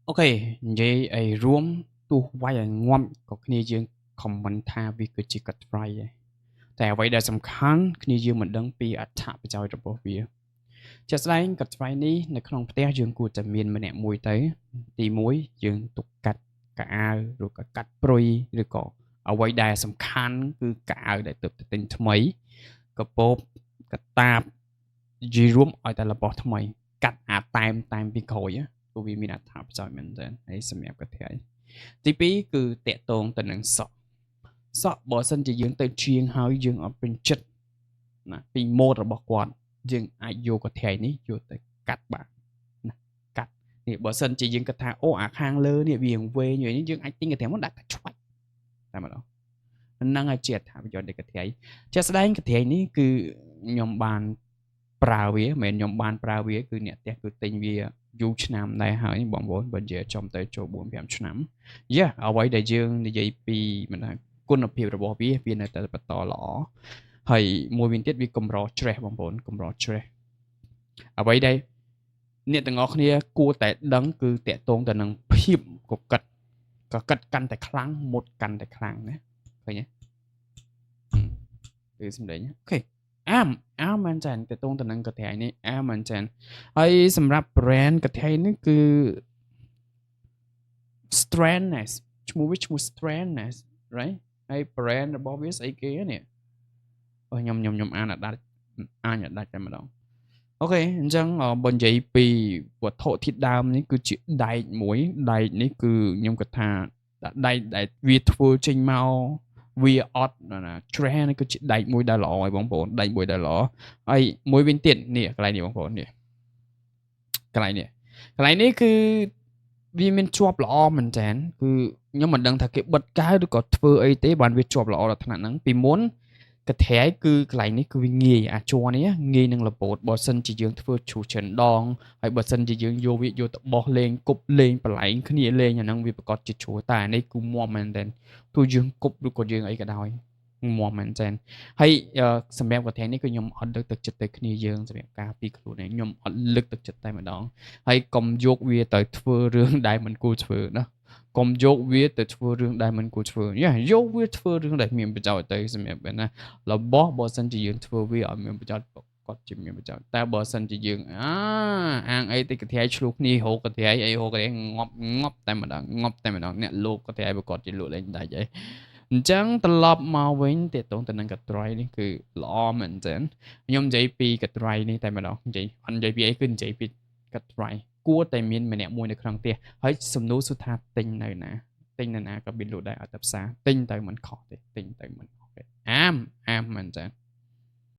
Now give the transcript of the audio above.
Ok, vậy aiរួមtu vai ai ngom cóគ្នាយើង comment ថាវាគឺជាកាត់ fry ឯងតែអ្វីដែលសំខាន់គ្នាយើងមិនដឹងពីអត្ថប្រយោជន៍របស់វាជាក់ស្ដែងកាត់ fry នេះនៅក្នុងផ្ទះយើងគួរតែមានម្នាក់មួយទៅទី1យើងទុកកាត់កៅអៅឬក៏កាត់ព្រុយឬក៏អ្វីដែលសំខាន់គឺកៅអៅដែលទើបតែទិញថ្មីកពបកតាបនិយាយរួមឲ្យតែរបស់ថ្មីកាត់អាតែមពីក្រោយព្រោះវាមានអត្ថប្រយោជន៍មែនទែនហើយសម្រាប់កាត់ថ្ងៃទី2គឺតាក់ទងទៅនឹងសក់បើសិនជាយើងទៅជាងហើយយើងអត់ពេញចិត្តណាពីម៉ូដរបស់គាត់យើងអាចយកកាត់ថ្ងៃនេះយកទៅកាត់បានណាកាត់នេះបើសិនជាយើងគិតថាអូអាខាងលើនេះវាវែងនេះយើងអាចទិញកាត់ថ្ងៃមកដាក់តែឆ្វាច់តែម្ដងហ្នឹងហើយជាអត្ថប្រយោជន៍នៃកាត់ថ្ងៃជាក់ស្ដែងកាត់ថ្ងៃនេះគឺខ្ញុំបានប្រើវាមិនមែនខ្ញុំបានប្រើវាគឺអ្នកផ្ទះគឺទិញវាយូរឆ្នាំដែរហើយបងប្អូនបើនិយាយចំទៅចូល4-5ឆ្នាំយ៉ាអ្វីដែលយើងនិយាយពីមិនថាគុណភាពរបស់វានៅតែបន្តល្អហើយមួយវិញទៀតវាកម្រច្រេះបងប្អូនកម្រច្រេះអ្វីដែលអ្នកទាំងអស់គ្នាគួរតែដឹងគឺតាក់ទងទៅនឹងភាពកកិតកាន់តែខ្លាំងមុតកាន់តែខ្លាំងណាឃើញទេគឺសម្ដែងអូខេអាមែនចានតាក់ទងទៅនឹងកន្ត្រៃនេះមែនចានហើយសម្រាប់ brand កន្ត្រៃនេះគឺ Strandness ឈ្មោះ Strandness right ហើយ brand របស់វាស្អីគេនេះខ្ញុំអានអត់ដាច់តែម្ដងអូខេអញ្ចឹងបើនិយាយពីវត្ថុធាតុដើមនេះគឺជាដែកមួយដែកនេះគឺខ្ញុំគិតថាដែកដែលវាធ្វើចេញមកវាអត់ណាច្រេះនេះគឺជាដែកមួយដែលល្អហើយបងប្អូនដែកមួយដែលល្អហើយមួយវិញទៀតនេះកន្លែងនេះបងប្អូននេះកន្លែងនេះគឺវាមានជាប់ល្អមែនតើគឺខ្ញុំមិនដឹងថាគេបិទកៅឬក៏ធ្វើអីទេបានវាជាប់ល្អដល់ថ្នាក់ហ្នឹងពីមុនកន្ត្រៃគឺកន្លែងនេះគឺវាងាយអាច័រនេះងាយនឹងលពោតបើសិនជាយើងធ្វើជ្រុះចិនដងហើយបើសិនជាយើងយកវាយកទៅបោះលេងគប់លេងបលែងគ្នាលេងអាហ្នឹងវាប្រកាសជាជ្រុះតែអានេះគឺមាំមែនតើទោះយើងគប់ឬក៏យើងអីក៏ដោយមាំមែនតើហើយសម្រាប់កន្ត្រៃនេះគឺខ្ញុំអត់លើកទឹកចិត្តទៅគ្នាយើងសម្រាប់ការពីខ្លួនឯងខ្ញុំអត់លើកទឹកចិត្តតែម្ដងហើយកុំយកវាទៅធ្វើរឿងដែលមិនគួរធ្វើណាកុំយកវាទៅធ្វើរឿងដែលមិនគួរធ្វើយកវាធ្វើរឿងដែលមានប្រយោជន៍ទៅសម្រាប់ណារបស់បើសិនជាយើងធ្វើវាឲ្យមានប្រយោជន៍គាត់ជាមានប្រយោជន៍តែបើសិនជាយើងអាងអីទៅកន្ត្រៃឆ្លោះគ្នាហូរកន្ត្រៃអីហូរកន្ត្រៃងាប់តែម្ដងអ្នកលោកកន្ត្រៃបើគាត់ជាលក់លេងដាច់អីអញ្ចឹងត្រឡប់មកវិញទាក់ទងទៅនឹងកន្ត្រៃនេះគឺល្អមែនទែនខ្ញុំនិយាយពីកន្ត្រៃនេះតែម្ដងនិយាយពីអីគឺនិយាយពីកន្ត្រៃគួរតែមានម្នាក់មួយនៅក្នុងផ្ទះហើយសំណួរសុថាទិញនៅណាក៏មានលក់ដែរអត់ទៅផ្សារទិញទៅមិនខុសទេទិញទៅមិនខុសទេអាមមែនតើ